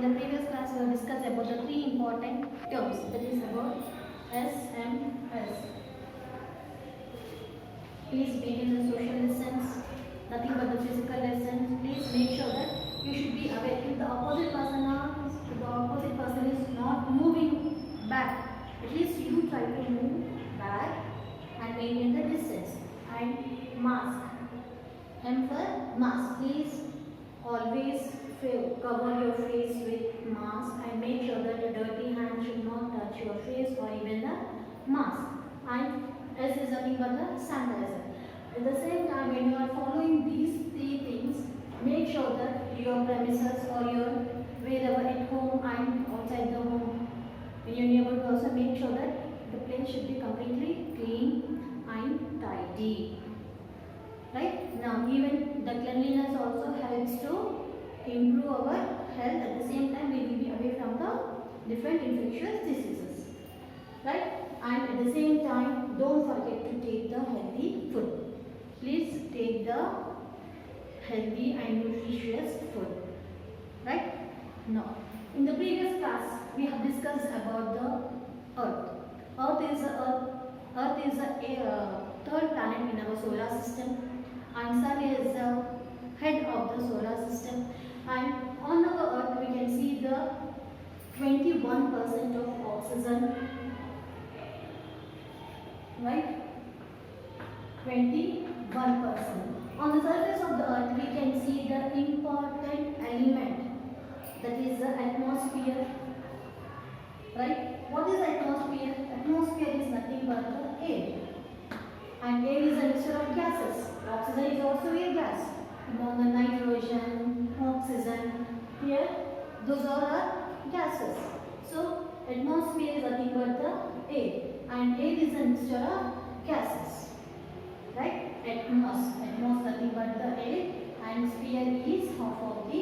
the previous class we have discussed about the three important terms, that is about SMS. Please begin the social lessons, nothing but the physical lessons. Please make sure that you should be aware if the opposite person is not moving back. At least you try to move back and maintain the distance. And mask. M for mask. Please always cover your face with mask and make sure that the dirty hand should not touch your face or even the mask. And S is nothing but the sanitizer. At the same time, when you are following these three things, make sure that your premises or your wherever at home and outside the home, in your neighborhood also make sure that the place should be completely clean and tidy. Right? Now, even the cleanliness also helps to improve our health. At the same time, we will be away from the different infectious diseases. Right? And at the same time, don't forget to take the healthy food. Please take the healthy and nutritious food. Right? Now, in the previous class, we have discussed about the Earth. Earth is a third planet in our solar system, and Sun is the head of the solar system. And on our Earth, we can see the 21% of oxygen. Right? 21%. On the surface of the Earth, we can see the important element, that is the atmosphere. Right? What is atmosphere? Atmosphere is nothing but the air. And air is a mixture of gases. Oxygen is also a gas. Among the nitrogen, oxygen, here, those all are gases. So, atmosphere is nothing but the air. And air is a mixture of gases. Right? Atmos nothing but the air, and sphere is half of the,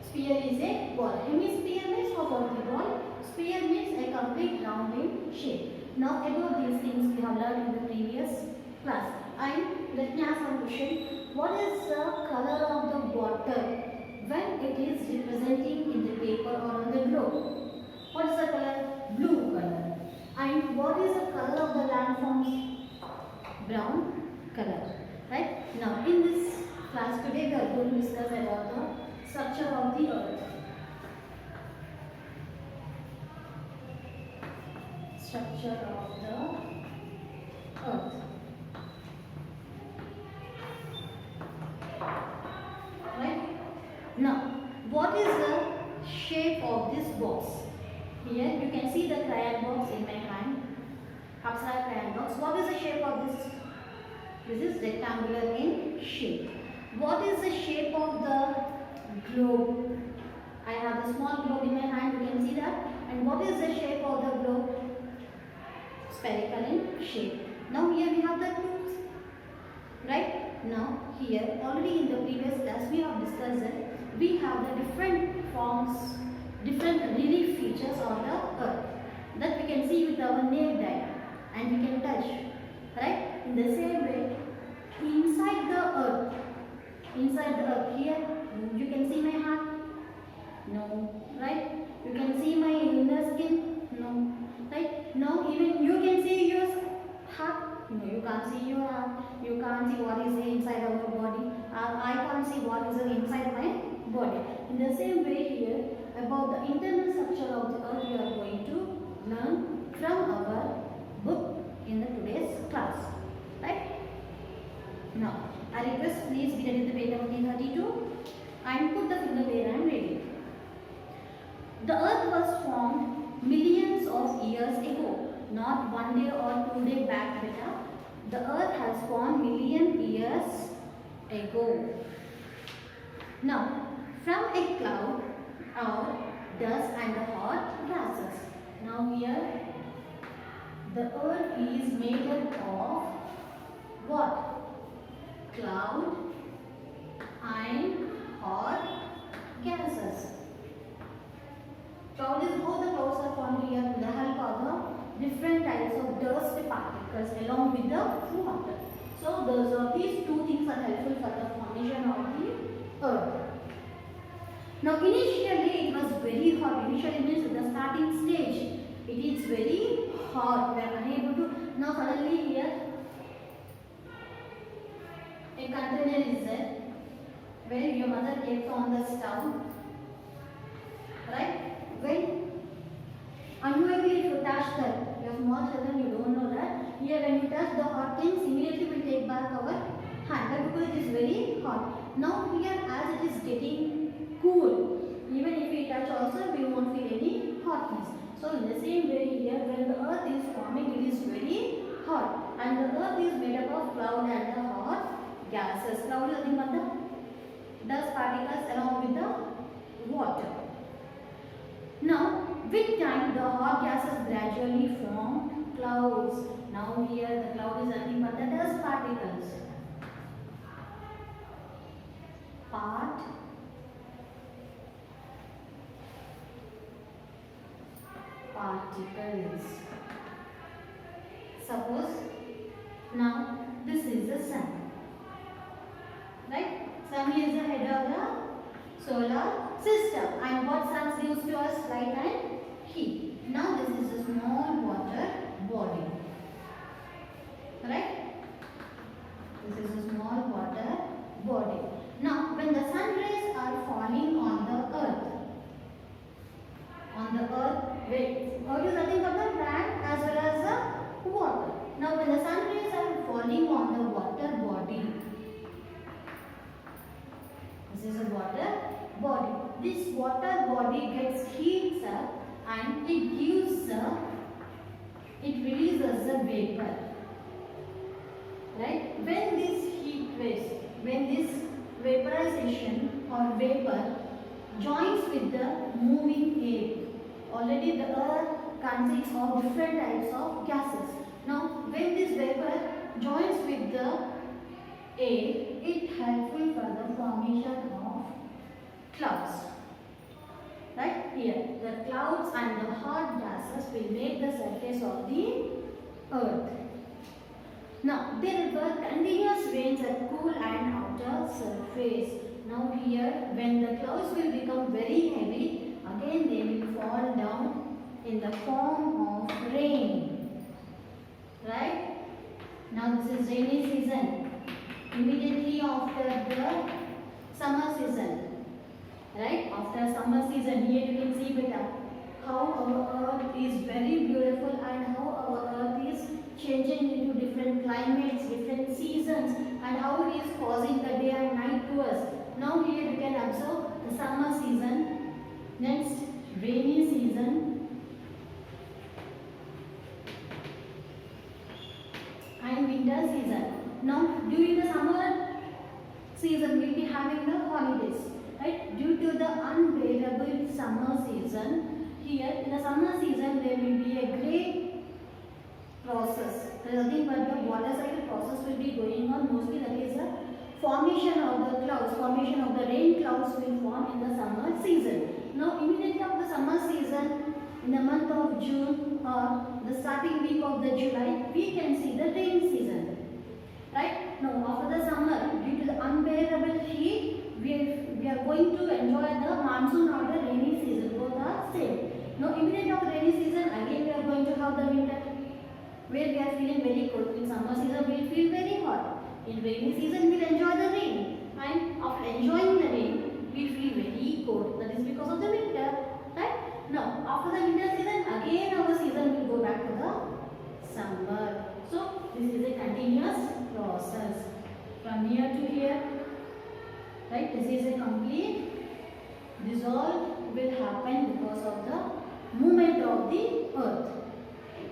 sphere is a ball. Hemisphere means half of the ball. Sphere means a complete round in shape. Now about these things we have learned in the previous class. And let me ask one question. What is the color of the water when it is representing in the paper or on the globe? What is the color? Blue color. And what is the color of the landforms? Brown color. Right? Now in this class today we are going to discuss about the structure of the earth. Structure of the earth. Right? Now, what is the shape of this box? Here you can see the crayon box in my hand. Apsara crayon box. What is the shape of this? This is rectangular in shape. What is the shape of the globe? I have a small globe in my hand. You can see that. And what is the shape of the globe? Spherical in shape. Now here we have the tubes. Right? Now here already in the previous class we have discussed that we have the different forms, different relief features on the earth that we can see with our naked eye and we can touch. Right? In the same way, inside the earth here, you can see my hand? No. Right? You can see my inner skin? No. Right? Now even you can see your heart? No, you can't see your heart. You can't see what is inside our body. I can't see what is inside my body. In the same way here, about the internal structure of the earth we are going to learn from our book in the today's class. Right? Now, I request please be ready with the page number 32 and put the finger where I am ready. The earth was formed millions of years ago, not 1 day or 2 days back, beta. The earth has formed million years ago. Now, from a cloud are dust and the hot gases. Now here, the earth is made up of what? Cloud and hot gases. Cloud is both the clouds are formed here with the help of the different types of dust particles along with the water. So these two things are helpful for the formation of the earth. Now initially it was very hot. Initially means the starting stage. It is very hot. We are unable to. Now suddenly here a container is there where your mother kept on the stove. Right? When unknowingly if you touch that, your small children you don't know that. Here when you touch the hot things, immediately we take back our hand because it is very hot. Now here as it is getting cool, even if we touch also we won't feel any hotness. So in the same way here when the earth is forming it is very hot and the earth is made up of cloud and the hot gases. Cloud is nothing but the dust particles along with the water. Now with time the hot gases gradually form clouds. Now here the cloud is nothing but the dust particles. Particles. Suppose now this is the sun. Right? Sun is the head of the solar system. And what sun gives to us? Light and heat. Now this is a small water body. Right? This is a small water body. Now when the sun rays are falling on the earth, earth is nothing but the land as well as the water. Now when the sun rays are falling on the water body, this is a water body. This water body gets heats up and it releases the vapor. Right? When this heat waves, when this vaporization or vapor joins with the moving air, already the earth consists of different types of gases. Now when this vapor joins with the air, it helpful for the formation of clouds. Right here, the clouds and the hot gases will make the surface of the earth. Now there were continuous rains at cool and outer surface. Now here when the clouds will become very heavy, again they will fall down in the form of rain. Right? Now this is rainy season. Immediately after the summer season. Right? After summer season, here you can see better how our earth is very beautiful and how our earth is changing into different climates, different seasons, and how it is causing the day and night to us. Now here you can observe the summer season, next rainy season, and winter season. Now during the summer season we will be having the holidays. Right? Due to the unbearable summer season, here in the summer season there will be a great process. There is nothing but the water cycle process will be going on. Mostly that is the formation of the clouds, formation of the rain clouds will form in the summer season. Now immediately after the summer season, in the month of June or the starting week of the July, we can see the rain season. Right? Now after the summer, due to the unbearable heat, we are going to enjoy the monsoon or the rainy season. Both are same. Now immediately after rainy season, again we are going to have the winter, where we are feeling very cold. In summer season we will feel very hot. In rainy season we will enjoy the rain. And after enjoying the rain, we feel very cold. That is because of the winter. Right? Now after the winter season, again our season will go back to the summer. So this is a continuous process from here to here. Right? This is a complete. This all will happen because of the movement of the earth.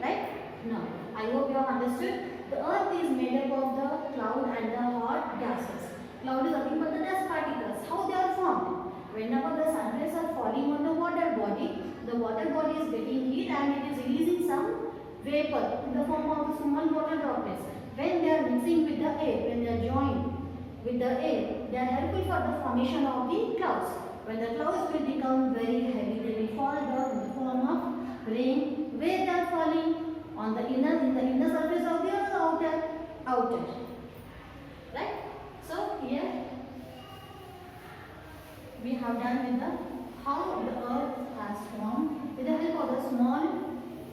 Right? Now, I hope you have understood. The earth is made up of the cloud and the hot gases. Cloud is nothing but the dust particles. How they are formed? Whenever the sun rays are falling on the water body is getting heat and it is releasing some vapor in the form of small water droplets. When they are mixing with the air, when they are joined with the air, they are helpful for the formation of the clouds. When the clouds will become very heavy, they will fall down in the form of rain. Where they are falling? On the inner surface of the earth or outer. Right? So here we have have done with the how the earth has formed with the help of the small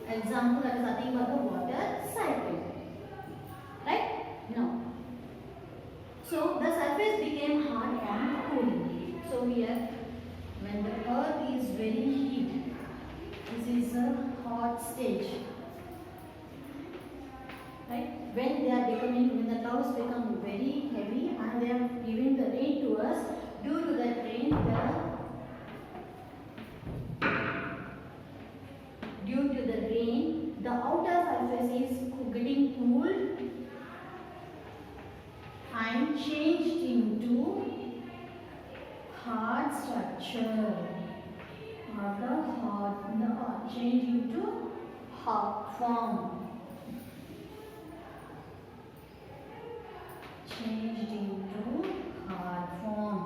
example, that is nothing but the water cycle. Right? Now, so the surface became hard on cooling. So here, when the earth is very heat, this is a hot stage. Right? When they are becoming, when the clouds become very heavy and they are giving the rain to us, due to that rain, the outer surface is getting cooled and changed into hard structure, or changed into hard form. Changed into hard form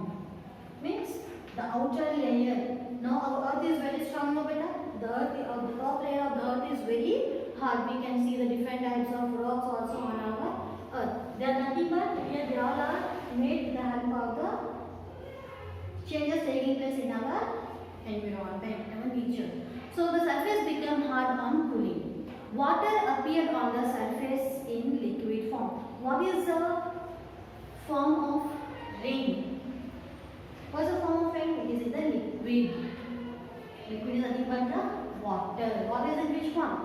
means the outer layer. Now our earth is very strong, no beta. The top layer of the earth is very hard. We can see the different types of rocks also on our earth. They are nothing but here they all are made with the help of the changes taking place in our environment, our nature. So the surface became hard on cooling. Water appeared on the surface in liquid form. What is the form of rain? What is the form of rain? It is in the liquid. Liquid is nothing but the water. What is in which form?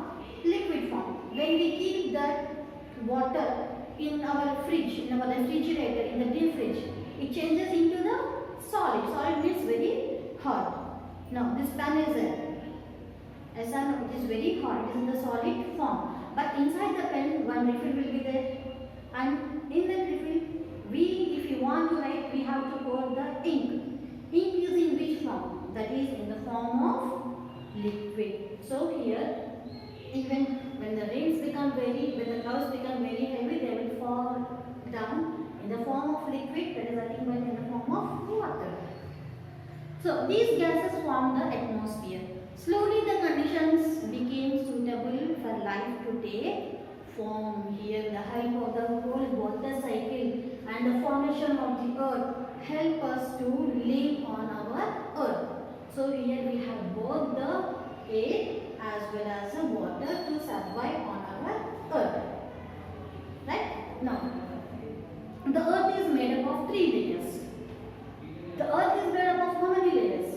Liquid form. When we keep that water in our fridge, in our refrigerator, in the deep fridge, it changes into the solid. Solid means very hot. Now this pan is there. As I know, it is very hot. It is in the solid form. But inside the pen, one refill will be there. And in that refill, if we want to write, we have to pour the ink. Ink is in which form? That is in the form of liquid. So here, even when the rains become very, when the clouds become very heavy, they will fall down in the form of liquid, that is nothing but in the form of water. So these gases form the atmosphere. Slowly the conditions became suitable for life to take form. Here the help of the whole water cycle and the formation of the earth help us to live on our earth. So here we have both the air as well as the water to survive on our earth. Right? Now, the earth is made up of 3 layers. The earth is made up of how many layers?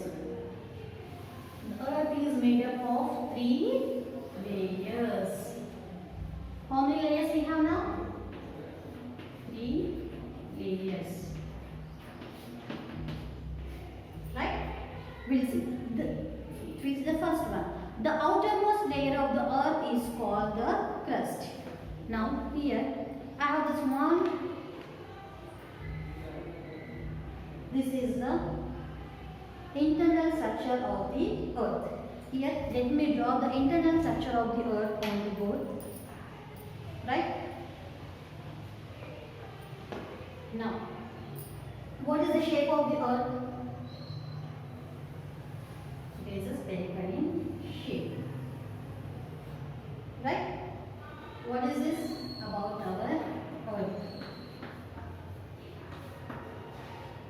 The earth is made up of 3 layers. How many layers we have now? 3 layers. Right? We'll see. Which is the first one. The outermost layer of the earth is called the crust. Now here I have the small. This is the internal structure of the earth. Here let me draw the internal structure of the earth on the board. Right? Now, what is the shape of the earth? It is a spherical shape. Right? What is this about our earth?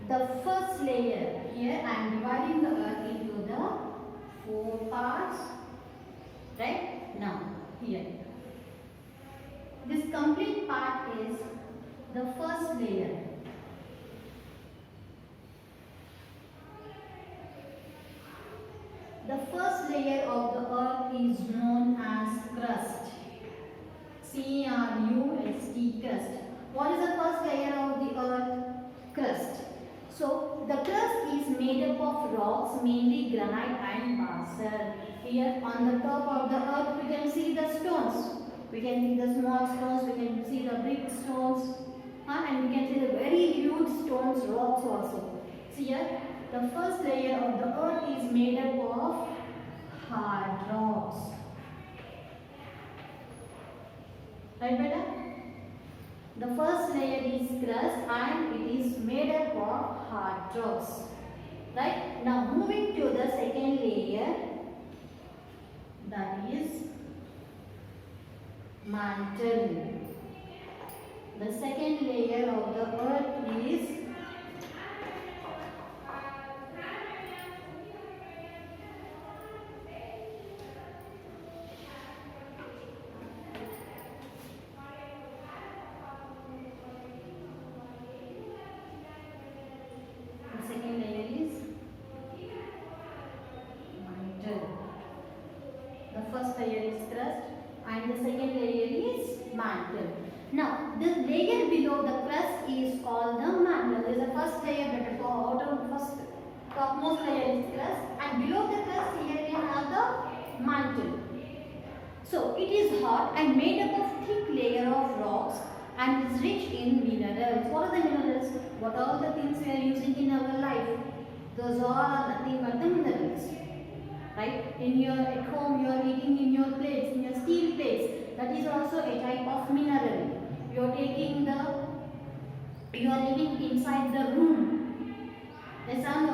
The first layer, here I am dividing the earth into the 4 parts. Right? Now, here. This complete part is the first layer. The first layer of the earth is known as crust. C-R-U-S-T, crust. What is the first layer of the earth? Crust. So, the crust is made up of rocks, mainly granite and basalt. Here on the top of the earth, we can see the stones. We can see the small stones, we can see the big stones, and we can see the very huge stones, rocks also. See here, the first layer of the earth is made up of hard rocks. Right, beta? The first layer is crust and it is made up of hard rocks. Right? Now moving to the second layer, that is mantle. The second layer of the earth is first layer is crust, and below the crust here we have the mantle. So it is hot and made up of thick layer of rocks and is rich in minerals. What are the minerals? What are the things we are using in our life? Those all are nothing but the minerals. Right? At home you are eating in your plates, in your steel plates. That is also a type of mineral. You are living inside the room. Yes or no?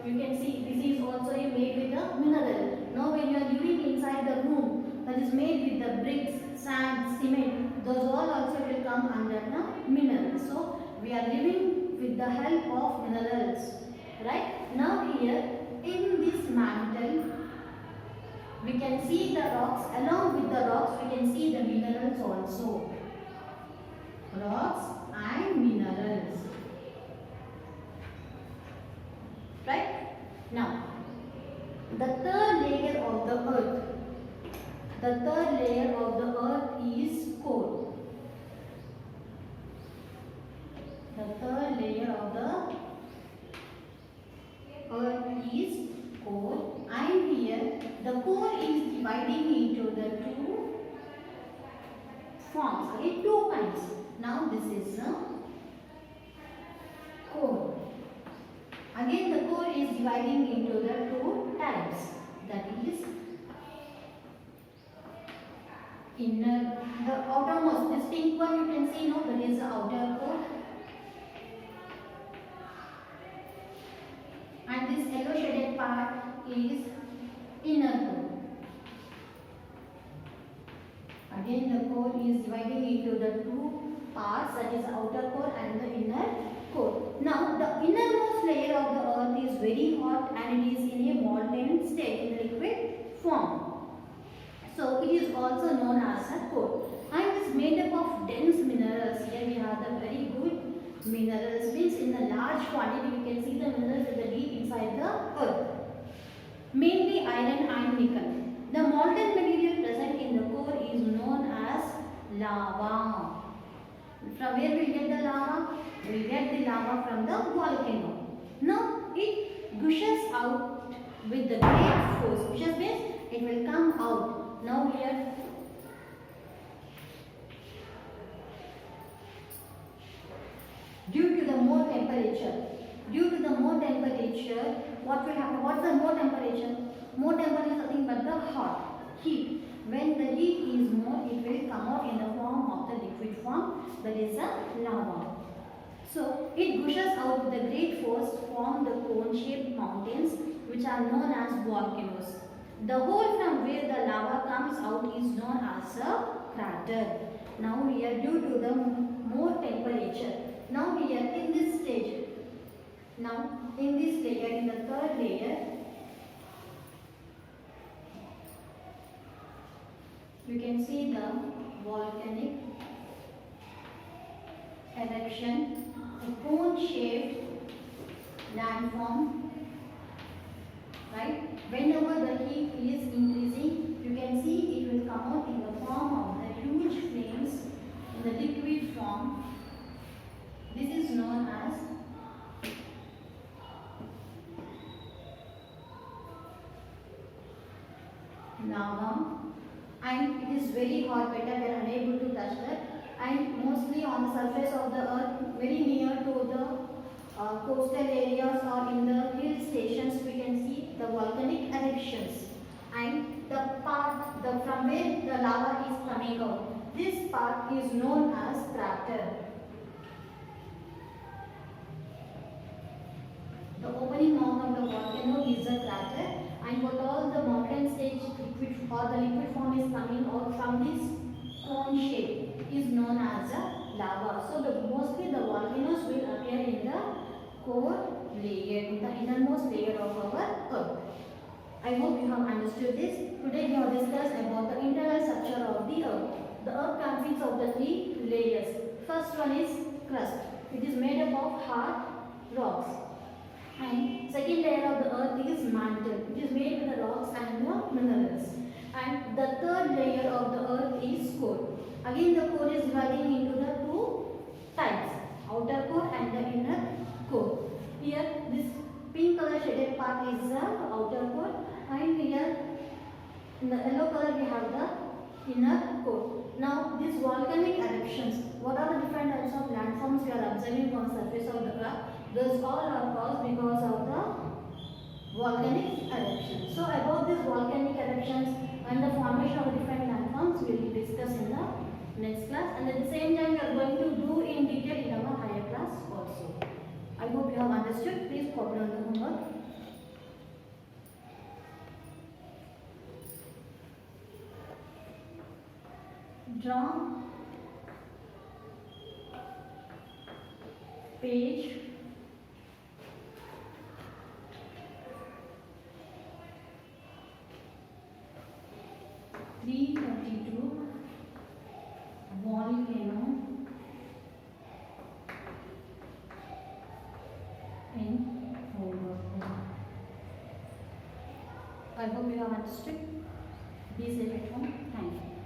You can see this is also made with a mineral. Now when you are living inside the room that is made with the bricks, sand, cement, those all also will come under the minerals. So we are living with the help of minerals. Right? Now here in this mantle we can see the rocks. Along with the rocks we can see the minerals also. Rocks and minerals. Right? Now, the third layer of the earth. The third layer of the earth is core. The third layer of the earth is core, and here the core is dividing into the two forms. Okay, two kinds. Now this is the core. Again the core is dividing into the two types. That is inner, the outermost. This pink one you can see, no, that is the outer core. And this yellow shaded part is inner core. Again the core is dividing into the two parts, that is the outer core and the inner core. Now the innermost layer of the earth is very hot and it is in a molten state, in liquid form. So it is also known as a core, and it is made up of dense minerals. Here we have the very good minerals, means in a large quantity we can see the minerals in the deep inside the earth. Mainly iron and nickel. The molten material present in the core is known as lava. From where we get the lava? We get the lava from the volcano. Now it gushes out with the great force. Gushes means it will come out. Now here due to the more temperature, what will happen? What's the more temperature? More temperature is nothing but the hot heat. When the heat is more, it will come out in the form of the liquid form, that is a lava. So it gushes out with a great force, form the cone-shaped mountains which are known as volcanoes. The hole from where the lava comes out is known as a crater. Now here due to the more temperature, now here in this stage, now in this layer, in the third layer, you can see the volcanic eruption, a cone-shaped landform. Right? Whenever the heat is increasing, you can see it will come out in the form of the huge flames in the liquid form. This is known as lava, and it is very hot, better we are unable to touch that, and mostly on the surface of the earth, very near to the coastal areas or in the hill stations, we can see the volcanic eruptions, and the part from where the lava is coming out, this part is known as crater. The opening mouth of the volcano is a crater, and what all the mountain stage liquid or the liquid form is coming out from this cone shape is known as a lava. So mostly the volcanoes will appear in the core layer, in the innermost layer of our earth. I hope you have understood this. Today we have discussed about the internal structure of the earth. The earth consists of the three layers. First one is crust. It is made up of hard rocks. And second layer of the earth is mantle, which is made with the rocks and the minerals. And the third layer of the earth is core. Again the core is dividing into the two types, outer core and the inner core. Here this pink color shaded part is the outer core, and here in the yellow color we have the inner core. Now these volcanic eruptions, what are the different types of landforms we are observing on the surface of the earth? Those all are caused because of the volcanic eruptions. So about these volcanic eruptions and the formation of different landforms we will discuss in the next class, and at the same time we are going to do in detail in our higher class also. I hope you have understood. Please copy on the homework. Draw page 332 volcano in homework. I hope you have understood. Be safe at home. Thank you.